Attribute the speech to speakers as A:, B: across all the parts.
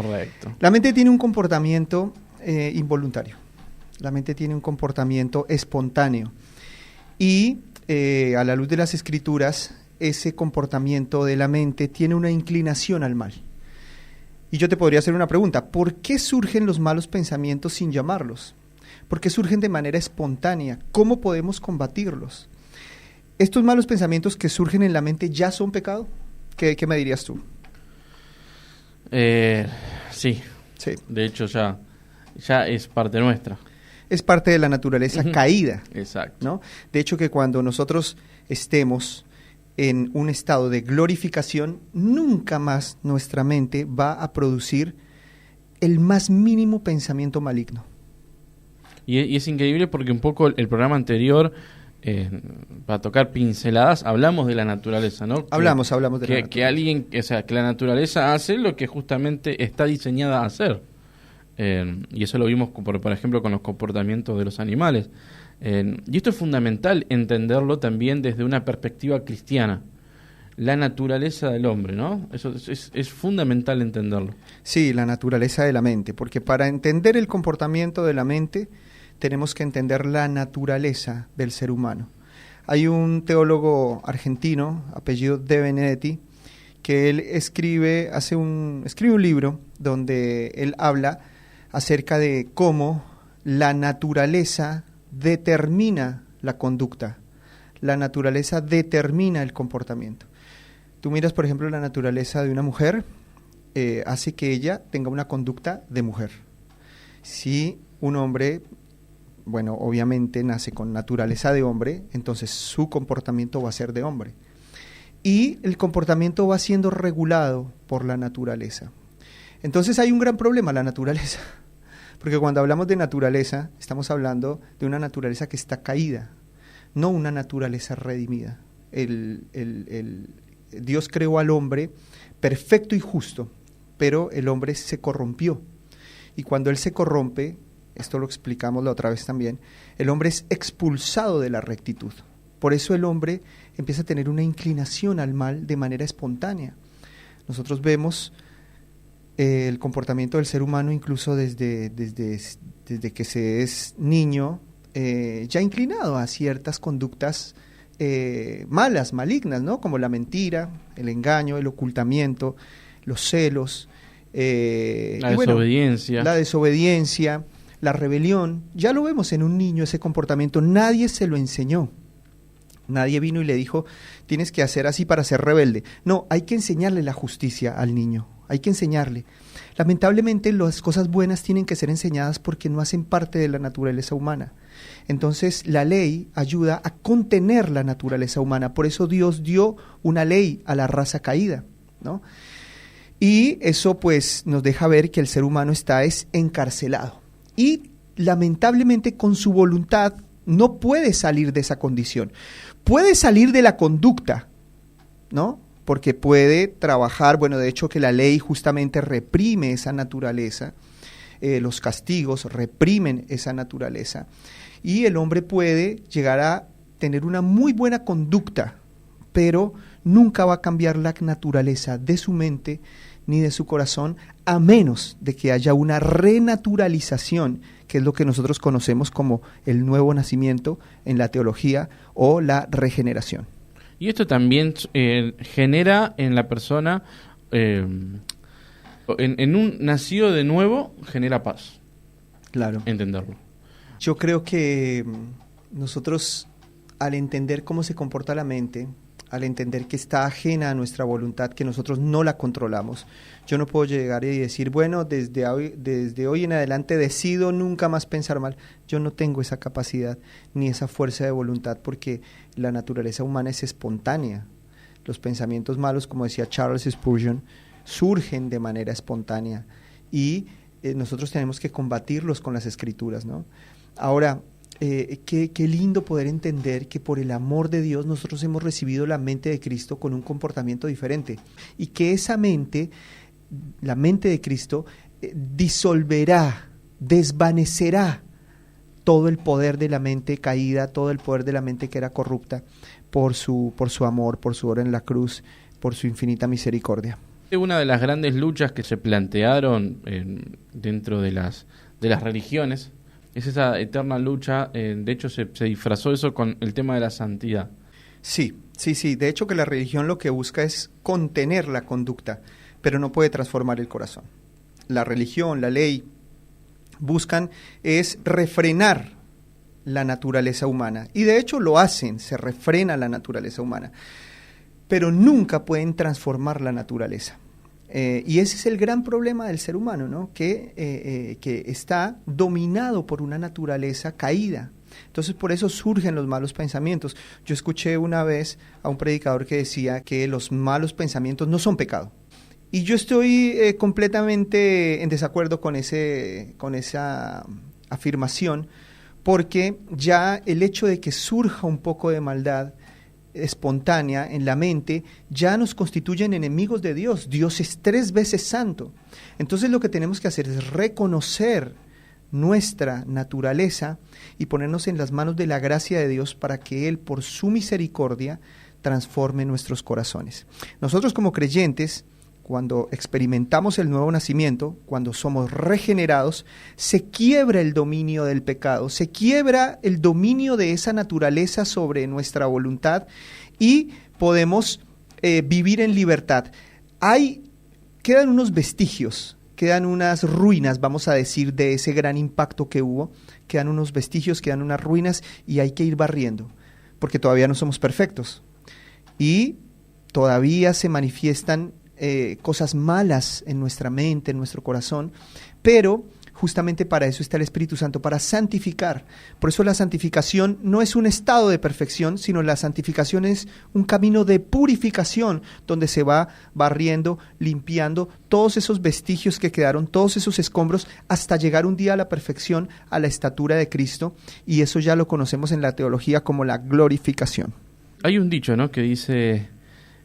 A: Correcto.
B: La mente tiene un comportamiento involuntario. La mente tiene un comportamiento espontáneo. Y a la luz de las Escrituras, ese comportamiento de la mente tiene una inclinación al mal. Y yo te podría hacer una pregunta: ¿por qué surgen los malos pensamientos sin llamarlos? ¿Por qué surgen de manera espontánea? ¿Cómo podemos combatirlos? ¿Estos malos pensamientos que surgen en la mente ya son pecado? ¿Qué me dirías tú?
A: Sí. De hecho, ya es parte nuestra.
B: Es parte de la naturaleza caída.
A: Exacto.
B: ¿No? De hecho, que cuando nosotros estemos en un estado de glorificación, nunca más nuestra mente va a producir el más mínimo pensamiento maligno.
A: Y es increíble porque un poco el programa anterior, para tocar pinceladas, hablamos de la naturaleza, ¿no?
B: Hablamos de la naturaleza.
A: Que la naturaleza hace lo que justamente está diseñada a hacer. Y eso lo vimos, por ejemplo, con los comportamientos de los animales. Y esto es fundamental entenderlo también desde una perspectiva cristiana. La naturaleza del hombre, ¿no? Eso es fundamental entenderlo.
B: Sí, la naturaleza de la mente, porque para entender el comportamiento de la mente tenemos que entender la naturaleza del ser humano. Hay un teólogo argentino, apellido De Benedetti, que él escribe un libro donde él habla acerca de cómo la naturaleza determina la conducta, la naturaleza determina el comportamiento. Tú miras, por ejemplo, la naturaleza de una mujer, hace que ella tenga una conducta de mujer. Si un hombre, bueno, obviamente nace con naturaleza de hombre, entonces su comportamiento va a ser de hombre. Y el comportamiento va siendo regulado por la naturaleza. Entonces hay un gran problema, la naturaleza. Porque cuando hablamos de naturaleza, estamos hablando de una naturaleza que está caída, no una naturaleza redimida. Dios creó al hombre perfecto y justo, pero el hombre se corrompió. Y cuando él se corrompe, esto lo explicamos la otra vez también, el hombre es expulsado de la rectitud. Por eso el hombre empieza a tener una inclinación al mal de manera espontánea. Nosotros vemos el comportamiento del ser humano incluso desde que se es niño, ya inclinado a ciertas conductas malas, malignas, ¿no? Como la mentira, el engaño, el ocultamiento, los celos, la desobediencia, la rebelión. Ya lo vemos en un niño, ese comportamiento. Nadie se lo enseñó. Nadie vino y le dijo, tienes que hacer así para ser rebelde. No, hay que enseñarle la justicia al niño. Hay que enseñarle. Lamentablemente las cosas buenas tienen que ser enseñadas porque no hacen parte de la naturaleza humana. Entonces la ley ayuda a contener la naturaleza humana. Por eso Dios dio una ley a la raza caída, ¿no? Y eso pues nos deja ver que el ser humano está encarcelado. Y lamentablemente con su voluntad no puede salir de esa condición. Puede salir de la conducta, ¿no? Porque puede trabajar, bueno, de hecho que la ley justamente reprime esa naturaleza, los castigos reprimen esa naturaleza, y el hombre puede llegar a tener una muy buena conducta, pero nunca va a cambiar la naturaleza de su mente ni de su corazón, a menos de que haya una renaturalización, que es lo que nosotros conocemos como el nuevo nacimiento en la teología o la regeneración.
A: Y esto también genera en la persona, en un nacido de nuevo, genera paz.
B: Claro.
A: Entenderlo.
B: Yo creo que nosotros, al entender cómo se comporta la mente, al entender que está ajena a nuestra voluntad, que nosotros no la controlamos, yo no puedo llegar y decir, bueno, desde hoy en adelante decido nunca más pensar mal. Yo no tengo esa capacidad ni esa fuerza de voluntad, porque la naturaleza humana es espontánea. Los pensamientos malos, como decía Charles Spurgeon, surgen de manera espontánea y nosotros tenemos que combatirlos con las Escrituras, ¿no? Ahora, qué lindo poder entender que por el amor de Dios nosotros hemos recibido la mente de Cristo con un comportamiento diferente, y que esa mente, la mente de Cristo, disolverá, desvanecerá todo el poder de la mente caída, todo el poder de la mente que era corrupta, por su amor, por su obra en la cruz, por su infinita misericordia.
A: Una de las grandes luchas que se plantearon dentro de las religiones es esa eterna lucha. De hecho, se disfrazó eso con el tema de la santidad.
B: Sí. De hecho, que la religión lo que busca es contener la conducta, pero no puede transformar el corazón. La religión, la ley, buscan es refrenar la naturaleza humana. Y de hecho lo hacen, se refrena la naturaleza humana. Pero nunca pueden transformar la naturaleza. Y ese es el gran problema del ser humano, ¿no? Que está dominado por una naturaleza caída. Entonces por eso surgen los malos pensamientos. Yo escuché una vez a un predicador que decía que los malos pensamientos no son pecado. Y yo estoy completamente en desacuerdo con esa afirmación, porque ya el hecho de que surja un poco de maldad espontánea en la mente, ya nos constituyen enemigos de Dios. Dios es 3 veces santo. Entonces lo que tenemos que hacer es reconocer nuestra naturaleza y ponernos en las manos de la gracia de Dios para que Él, por su misericordia, transforme nuestros corazones. Nosotros como creyentes, cuando experimentamos el nuevo nacimiento, cuando somos regenerados, se quiebra el dominio del pecado, se quiebra el dominio de esa naturaleza sobre nuestra voluntad y podemos vivir en libertad. Quedan unos vestigios, quedan unas ruinas, vamos a decir, de ese gran impacto que hubo, quedan unos vestigios, quedan unas ruinas y hay que ir barriendo, porque todavía no somos perfectos y todavía se manifiestan cosas malas en nuestra mente, en nuestro corazón, pero justamente para eso está el Espíritu Santo, para santificar. Por eso la santificación no es un estado de perfección, sino la santificación es un camino de purificación, donde se va barriendo, limpiando todos esos vestigios que quedaron, todos esos escombros, hasta llegar un día a la perfección, a la estatura de Cristo, y eso ya lo conocemos en la teología como la glorificación.
A: Hay un dicho, ¿no?, que dice...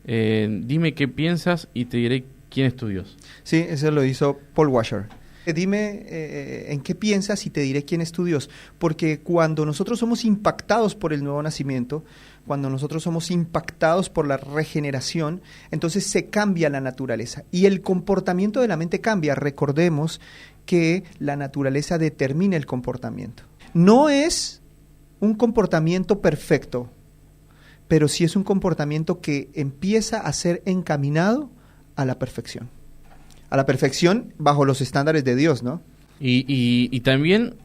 A: dime qué piensas y te diré quién es tu Dios.
B: Sí, eso lo hizo Paul Washer. Dime en qué piensas y te diré quién es tu Dios. Porque cuando nosotros somos impactados por el nuevo nacimiento, cuando nosotros somos impactados por la regeneración, entonces se cambia la naturaleza y el comportamiento de la mente cambia. Recordemos que la naturaleza determina el comportamiento. No es un comportamiento perfecto, pero sí es un comportamiento que empieza a ser encaminado a la perfección. A la perfección bajo los estándares de Dios, ¿no?
A: Y también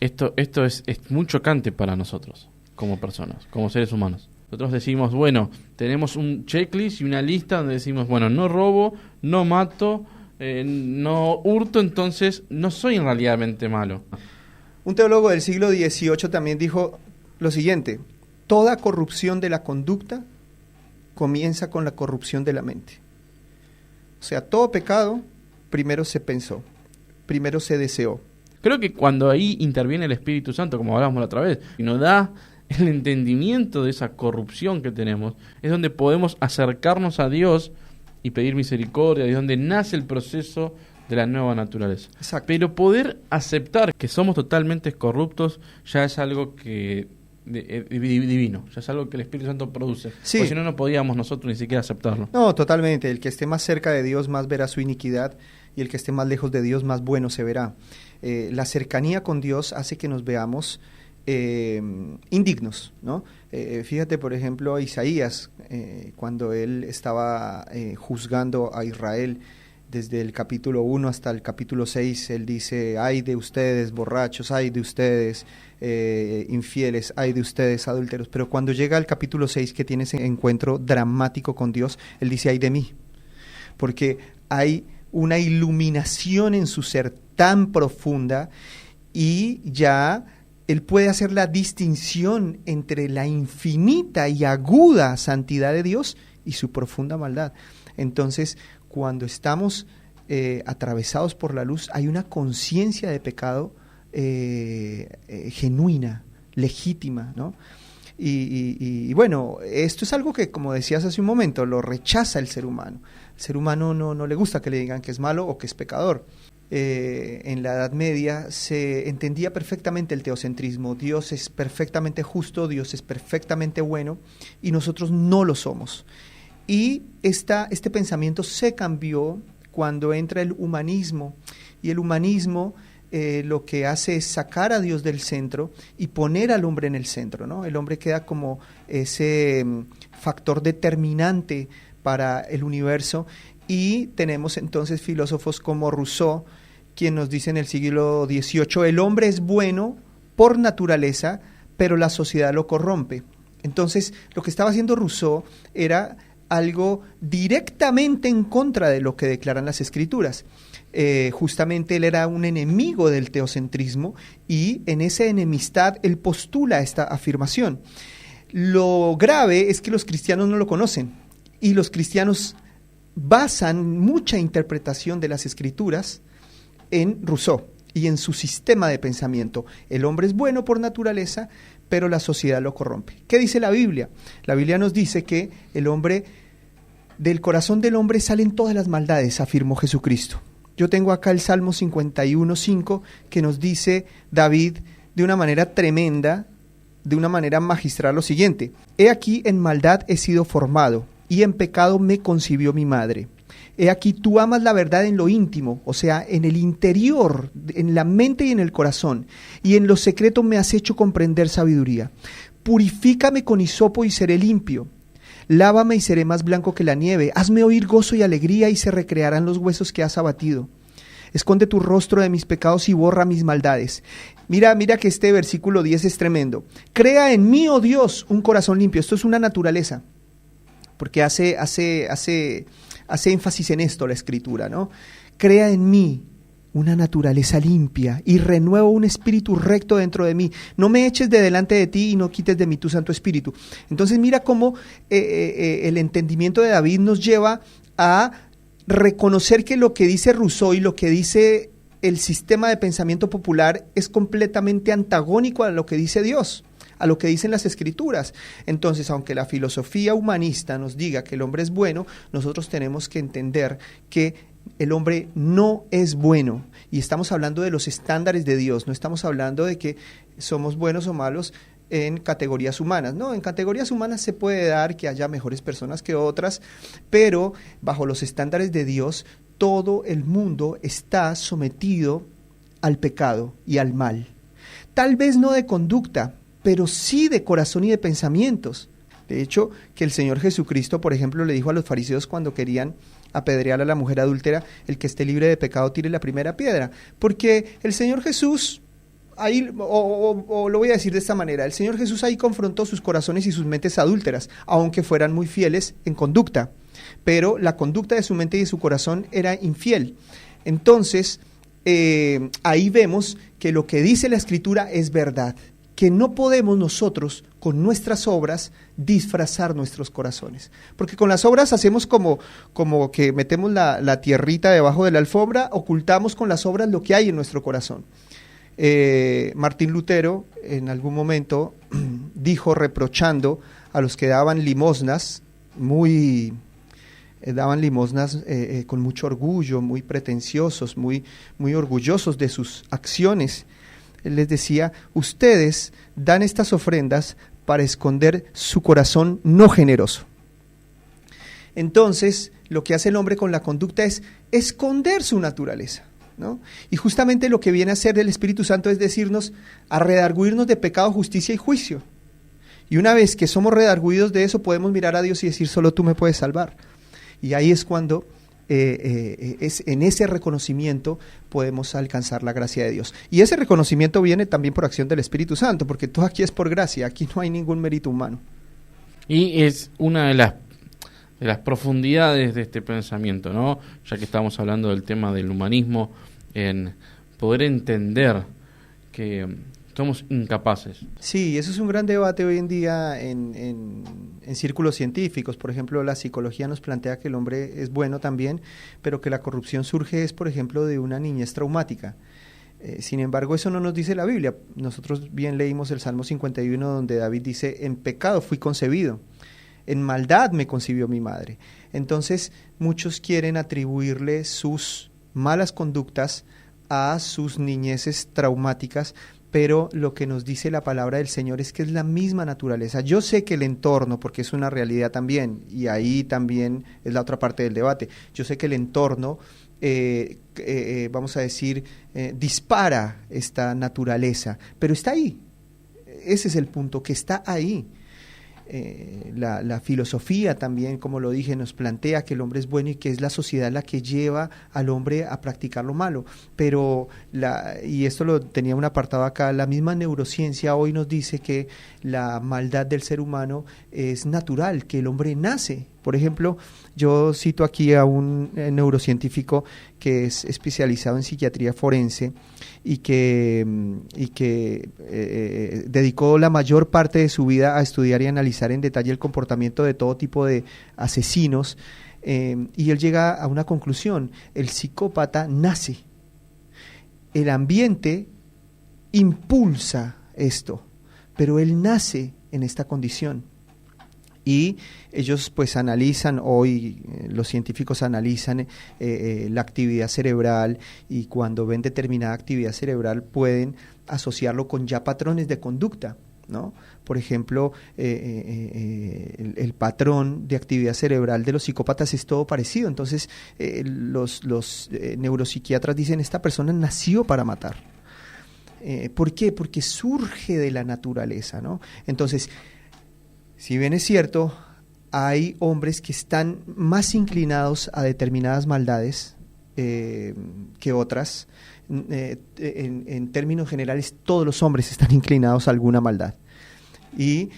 A: esto es muy chocante para nosotros, como personas, como seres humanos. Nosotros decimos, bueno, tenemos un checklist y una lista donde decimos, bueno, no robo, no mato, no hurto, entonces no soy realmente malo.
B: Un teólogo del siglo XVIII también dijo lo siguiente: toda corrupción de la conducta comienza con la corrupción de la mente. O sea, todo pecado primero se pensó, primero se deseó.
A: Creo que cuando ahí interviene el Espíritu Santo, como hablábamos la otra vez, y nos da el entendimiento de esa corrupción que tenemos, es donde podemos acercarnos a Dios y pedir misericordia, es donde nace el proceso de la nueva naturaleza.
B: Exacto.
A: Pero poder aceptar que somos totalmente corruptos ya es algo que divino, ya es algo que el Espíritu Santo produce.
B: Sí.
A: Porque si no, no podíamos nosotros ni siquiera aceptarlo.
B: No, totalmente. El que esté más cerca de Dios más verá su iniquidad y el que esté más lejos de Dios más bueno se verá. La cercanía con Dios hace que nos veamos indignos, ¿no? Fíjate, por ejemplo, Isaías, cuando él estaba juzgando a Israel, desde el capítulo 1 hasta el capítulo 6, él dice: ay de ustedes borrachos, ay de ustedes infieles, ay de ustedes adúlteros. Pero cuando llega al capítulo 6, que tiene ese encuentro dramático con Dios, él dice: ay de mí, porque hay una iluminación en su ser tan profunda y ya él puede hacer la distinción entre la infinita y aguda santidad de Dios y su profunda maldad. Entonces, cuando estamos atravesados por la luz, hay una conciencia de pecado genuina, legítima, ¿no? Y bueno, esto es algo que, como decías hace un momento, lo rechaza el ser humano. El ser humano no le gusta que le digan que es malo o que es pecador. En la Edad Media se entendía perfectamente el teocentrismo. Dios es perfectamente justo, Dios es perfectamente bueno y nosotros no lo somos. Y este pensamiento se cambió cuando entra el humanismo, y el humanismo lo que hace es sacar a Dios del centro y poner al hombre en el centro, ¿no? El hombre queda como ese factor determinante para el universo, y tenemos entonces filósofos como Rousseau, quien nos dice en el siglo XVIII, el hombre es bueno por naturaleza, pero la sociedad lo corrompe. Entonces, lo que estaba haciendo Rousseau era algo directamente en contra de lo que declaran las Escrituras. Justamente él era un enemigo del teocentrismo, y en esa enemistad él postula esta afirmación. Lo grave es que los cristianos no lo conocen, y los cristianos basan mucha interpretación de las Escrituras en Rousseau y en su sistema de pensamiento. El hombre es bueno por naturaleza, pero la sociedad lo corrompe. ¿Qué dice la Biblia? La Biblia nos dice que del corazón del hombre salen todas las maldades, afirmó Jesucristo. Yo tengo acá el Salmo 51:5, que nos dice David de una manera tremenda, de una manera magistral, lo siguiente: he aquí en maldad he sido formado, y en pecado me concibió mi madre. He aquí tú amas la verdad en lo íntimo, o sea, en el interior, en la mente y en el corazón, y en lo secreto me has hecho comprender sabiduría. Purifícame con hisopo y seré limpio. Lávame y seré más blanco que la nieve. Hazme oír gozo y alegría, y se recrearán los huesos que has abatido. Esconde tu rostro de mis pecados y borra mis maldades. Mira que este versículo 10 es tremendo. Crea en mí, oh Dios, un corazón limpio. Esto es una naturaleza, porque hace énfasis en esto la Escritura, ¿no? Crea en mí una naturaleza limpia y renueva un espíritu recto dentro de mí. No me eches de delante de ti y no quites de mí tu Santo Espíritu. Entonces mira cómo el entendimiento de David nos lleva a reconocer que lo que dice Rousseau y lo que dice el sistema de pensamiento popular es completamente antagónico a lo que dice Dios, a lo que dicen las Escrituras. Entonces, aunque la filosofía humanista nos diga que el hombre es bueno, nosotros tenemos que entender que el hombre no es bueno, y estamos hablando de los estándares de Dios, no estamos hablando de que somos buenos o malos en categorías humanas. No, en categorías humanas se puede dar que haya mejores personas que otras, pero bajo los estándares de Dios, todo el mundo está sometido al pecado y al mal. Tal vez no de conducta, pero sí de corazón y de pensamientos. De hecho, que el Señor Jesucristo, por ejemplo, le dijo a los fariseos cuando querían apedrear a la mujer adúltera: el que esté libre de pecado tire la primera piedra. Porque el Señor Jesús, ahí, o lo voy a decir de esta manera, el Señor Jesús ahí confrontó sus corazones y sus mentes adúlteras, aunque fueran muy fieles en conducta, pero la conducta de su mente y de su corazón era infiel. Entonces, ahí vemos que lo que dice la Escritura es verdad, que no podemos nosotros con nuestras obras disfrazar nuestros corazones, porque con las obras hacemos como que metemos la tierrita debajo de la alfombra, ocultamos con las obras lo que hay en nuestro corazón. Martín Lutero en algún momento dijo, reprochando a los que daban limosnas, con mucho orgullo, muy pretenciosos, muy orgullosos de sus acciones. Él les decía: ustedes dan estas ofrendas para esconder su corazón no generoso. Entonces, lo que hace el hombre con la conducta es esconder su naturaleza, ¿no? Y justamente lo que viene a hacer el Espíritu Santo es decirnos, a redarguirnos de pecado, justicia y juicio. Y una vez que somos redarguidos de eso, podemos mirar a Dios y decir: solo tú me puedes salvar. Y ahí es cuando en ese reconocimiento podemos alcanzar la gracia de Dios. Y ese reconocimiento viene también por acción del Espíritu Santo, porque todo aquí es por gracia, aquí no hay ningún mérito humano.
A: Y es una de las profundidades de este pensamiento, ¿no? Ya que estamos hablando del tema del humanismo, en poder entender que somos incapaces.
B: Sí, eso es un gran debate hoy en día en círculos científicos. Por ejemplo, la psicología nos plantea que el hombre es bueno también, pero que la corrupción surge por ejemplo, de una niñez traumática. Sin embargo, eso no nos dice la Biblia. Nosotros bien leímos el Salmo 51, donde David dice: en pecado fui concebido, en maldad me concibió mi madre. Entonces, muchos quieren atribuirle sus malas conductas a sus niñeces traumáticas, pero lo que nos dice la palabra del Señor es que es la misma naturaleza. Yo sé que el entorno, porque es una realidad también, y ahí también es la otra parte del debate, yo sé que el entorno, vamos a decir, dispara esta naturaleza, pero está ahí. Ese es el punto, que está ahí. La filosofía también, como lo dije, nos plantea que el hombre es bueno y que es la sociedad la que lleva al hombre a practicar lo malo, pero y esto lo tenía un apartado acá, la misma neurociencia hoy nos dice que la maldad del ser humano es natural, que el hombre nace. Por ejemplo, yo cito aquí a un neurocientífico que es especializado en psiquiatría forense y que dedicó la mayor parte de su vida a estudiar y analizar en detalle el comportamiento de todo tipo de asesinos, y él llega a una conclusión: el psicópata nace, el ambiente impulsa esto, pero él nace en esta condición. Y ellos pues analizan hoy, los científicos analizan la actividad cerebral, y cuando ven determinada actividad cerebral pueden asociarlo con ya patrones de conducta, ¿no? Por ejemplo, el patrón de actividad cerebral de los psicópatas es todo parecido. Entonces los neuropsiquiatras dicen: esta persona nació para matar. ¿Por qué? Porque surge de la naturaleza, ¿no? Entonces, si bien es cierto, hay hombres que están más inclinados a determinadas maldades que otras. En términos generales, todos los hombres están inclinados a alguna maldad. Y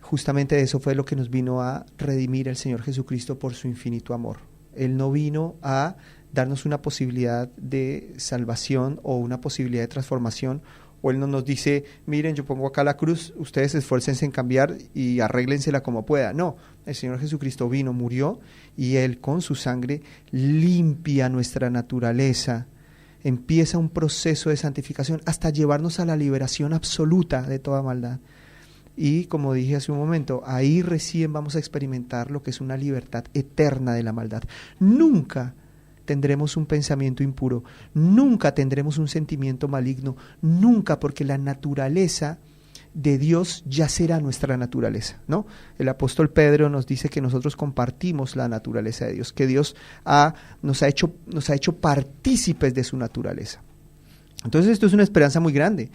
B: justamente eso fue lo que nos vino a redimir el Señor Jesucristo por su infinito amor. Él no vino a darnos una posibilidad de salvación o una posibilidad de transformación, o Él no nos dice: miren, yo pongo acá la cruz, ustedes esfuércense en cambiar y arréglensela como pueda. No, el Señor Jesucristo vino, murió, y Él con su sangre limpia nuestra naturaleza, empieza un proceso de santificación hasta llevarnos a la liberación absoluta de toda maldad. Y como dije hace un momento, ahí recién vamos a experimentar lo que es una libertad eterna de la maldad. Nunca tendremos un pensamiento impuro, nunca tendremos un sentimiento maligno, nunca, porque la naturaleza de Dios ya será nuestra naturaleza, ¿no? El apóstol Pedro nos dice que nosotros compartimos la naturaleza de Dios, que Dios nos ha hecho partícipes de su naturaleza. Entonces esto es una esperanza muy grande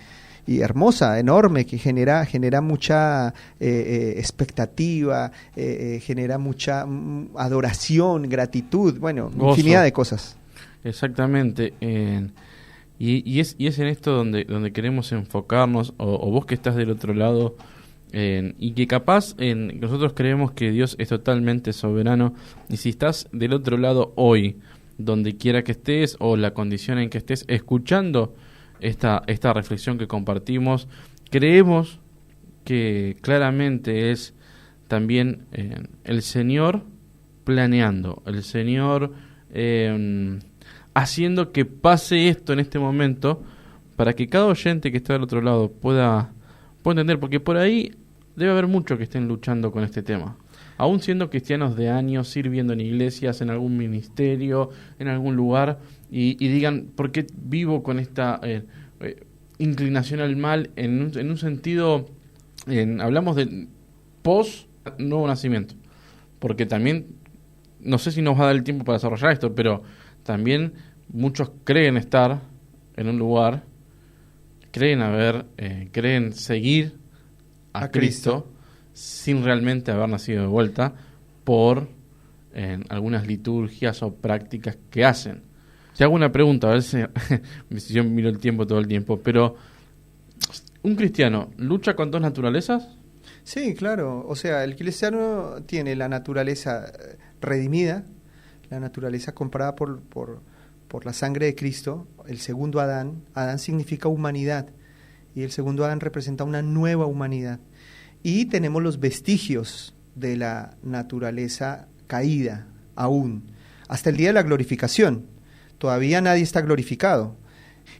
B: y hermosa, enorme, que genera mucha expectativa, genera mucha adoración, gratitud, bueno,
A: gozo,
B: infinidad de cosas.
A: Exactamente. Y es en esto donde queremos enfocarnos, o vos que estás del otro lado, y que capaz nosotros creemos que Dios es totalmente soberano, y si estás del otro lado hoy, donde quiera que estés o la condición en que estés, escuchando esta reflexión que compartimos, creemos que claramente es también el Señor planeando, el Señor haciendo que pase esto en este momento, para que cada oyente que está del otro lado pueda entender, porque por ahí debe haber muchos que estén luchando con este tema, aún siendo cristianos de años, sirviendo en iglesias, en algún ministerio, en algún lugar, y digan: ¿por qué vivo con esta inclinación al mal? En un sentido, hablamos del post nuevo nacimiento, porque también, no sé si nos va a dar el tiempo para desarrollar esto, pero también muchos creen estar en un lugar, creen seguir a Cristo sin realmente haber nacido de vuelta por algunas liturgias o prácticas que hacen. Si hago una pregunta, a ver si yo miro el tiempo todo el tiempo, pero ¿un cristiano lucha con dos naturalezas?
B: Sí, claro. O sea, el cristiano tiene la naturaleza redimida, la naturaleza comprada por la sangre de Cristo, el segundo Adán. Adán significa humanidad, y el segundo Adán representa una nueva humanidad. Y tenemos los vestigios de la naturaleza caída aún, hasta el día de la glorificación. Todavía nadie está glorificado.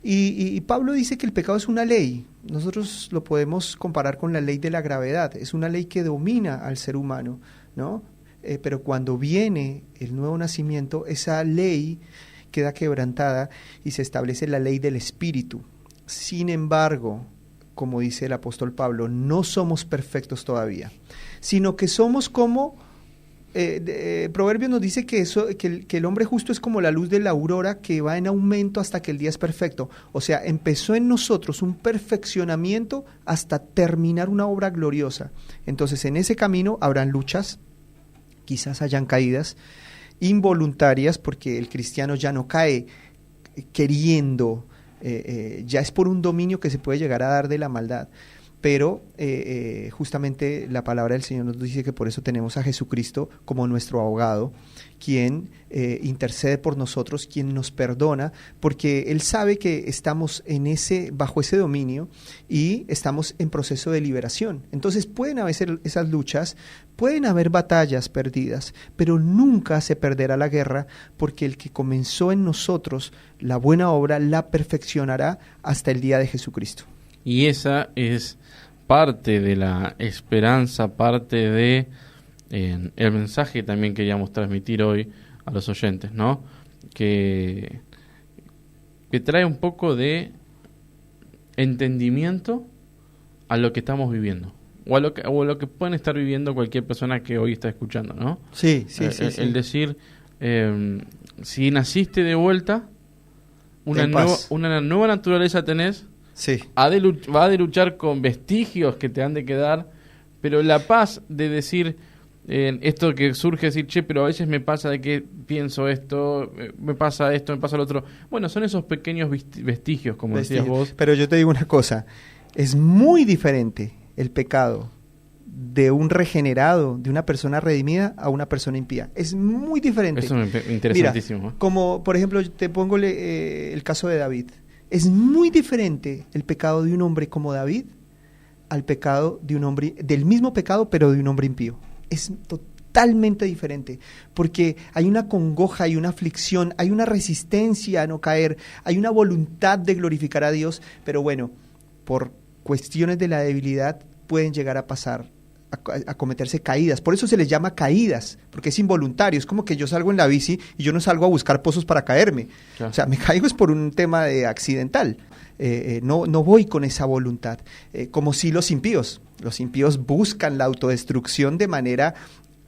B: Y Pablo dice que el pecado es una ley. Nosotros lo podemos comparar con la ley de la gravedad. Es una ley que domina al ser humano, ¿no? Pero cuando viene el nuevo nacimiento, esa ley queda quebrantada y se establece la ley del Espíritu. Sin embargo, como dice el apóstol Pablo, no somos perfectos todavía, sino que somos como, Proverbios nos dice que el hombre justo es como la luz de la aurora que va en aumento hasta que el día es perfecto. O sea, empezó en nosotros un perfeccionamiento hasta terminar una obra gloriosa. Entonces, en ese camino habrán luchas, quizás hayan caídas involuntarias, porque el cristiano ya no cae queriendo, ya es por un dominio que se puede llegar a dar de la maldad. Pero justamente la palabra del Señor nos dice que por eso tenemos a Jesucristo como nuestro abogado, quien intercede por nosotros, quien nos perdona, porque Él sabe que estamos bajo ese dominio y estamos en proceso de liberación. Entonces pueden haber esas luchas, pueden haber batallas perdidas, pero nunca se perderá la guerra, porque el que comenzó en nosotros la buena obra la perfeccionará hasta el día de Jesucristo.
A: Y esa es parte de la esperanza, parte de el mensaje que también queríamos transmitir hoy a los oyentes, ¿no? Que trae un poco de entendimiento a lo que estamos viviendo, o a lo que pueden estar viviendo cualquier persona que hoy está escuchando, ¿no?
B: Sí.
A: El decir, si naciste de vuelta, una nueva naturaleza tenés.
B: Sí.
A: Va de luchar con vestigios que te han de quedar, pero la paz de decir, esto que surge, decir, che, pero a veces me pasa de que pienso esto, me pasa lo otro. Bueno, son esos pequeños vestigios, como decías vos.
B: Pero yo te digo una cosa, es muy diferente el pecado de un regenerado, de una persona redimida, a una persona impía. Es muy diferente.
A: Eso es interesantísimo.
B: Mira, como por ejemplo, te pongo el caso de David. Es muy diferente el pecado de un hombre como David al pecado de un hombre, del mismo pecado, pero de un hombre impío. Es totalmente diferente, porque hay una congoja, hay una aflicción, hay una resistencia a no caer, hay una voluntad de glorificar a Dios, pero bueno, por cuestiones de la debilidad pueden llegar a pasar, a cometerse caídas. Por eso se les llama caídas, porque es involuntario. Es como que yo salgo en la bici y yo no salgo a buscar pozos para caerme. Claro. O sea, me caigo es por un tema accidental. No voy con esa voluntad. Como si los impíos buscan la autodestrucción de manera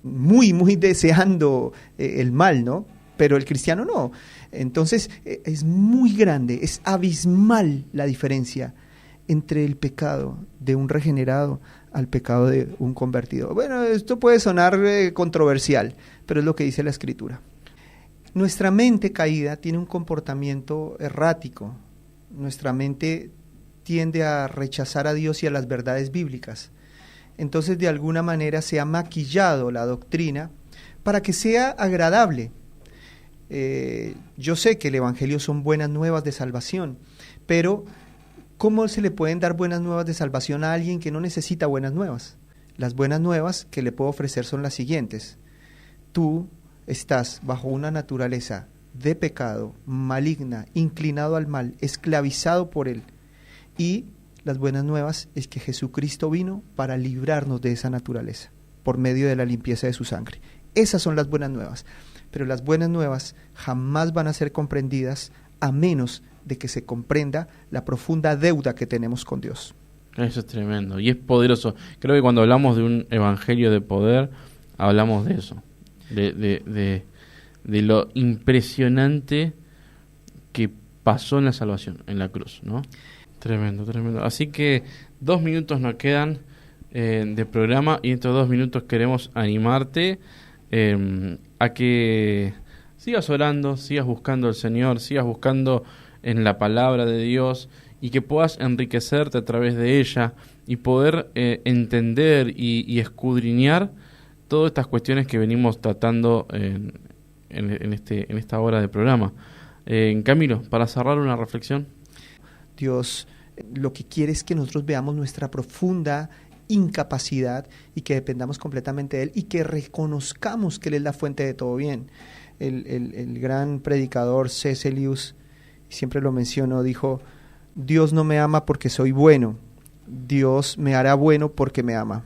B: muy, muy deseando el mal, ¿no? Pero el cristiano no. Entonces, es muy grande, es abismal la diferencia entre el pecado de un regenerado al pecado de un convertido. Bueno, esto puede sonar controversial, pero es lo que dice la Escritura. Nuestra mente caída tiene un comportamiento errático. Nuestra mente tiende a rechazar a Dios y a las verdades bíblicas. Entonces, de alguna manera se ha maquillado la doctrina para que sea agradable. Yo sé que el Evangelio son buenas nuevas de salvación, pero ¿cómo se le pueden dar buenas nuevas de salvación a alguien que no necesita buenas nuevas? Las buenas nuevas que le puedo ofrecer son las siguientes. Tú estás bajo una naturaleza de pecado, maligna, inclinado al mal, esclavizado por él. Y las buenas nuevas es que Jesucristo vino para librarnos de esa naturaleza, por medio de la limpieza de su sangre. Esas son las buenas nuevas. Pero las buenas nuevas jamás van a ser comprendidas a menos de que se comprenda la profunda deuda que tenemos con Dios.
A: Eso es tremendo y es poderoso. Creo que cuando hablamos de un evangelio de poder, hablamos de eso, de lo impresionante que pasó en la salvación, en la cruz, ¿no? Tremendo, tremendo. Así que 2 minutos nos quedan de programa, y en estos 2 minutos queremos animarte a que sigas orando, sigas buscando al Señor, sigas buscando en la palabra de Dios, y que puedas enriquecerte a través de ella y poder entender y escudriñar todas estas cuestiones que venimos tratando en esta hora de programa. Camilo, para cerrar, una reflexión.
B: Dios lo que quiere es que nosotros veamos nuestra profunda incapacidad y que dependamos completamente de Él y que reconozcamos que Él es la fuente de todo bien. El gran predicador C.S. Lewis, siempre lo menciono, dijo: Dios no me ama porque soy bueno, Dios me hará bueno porque me ama.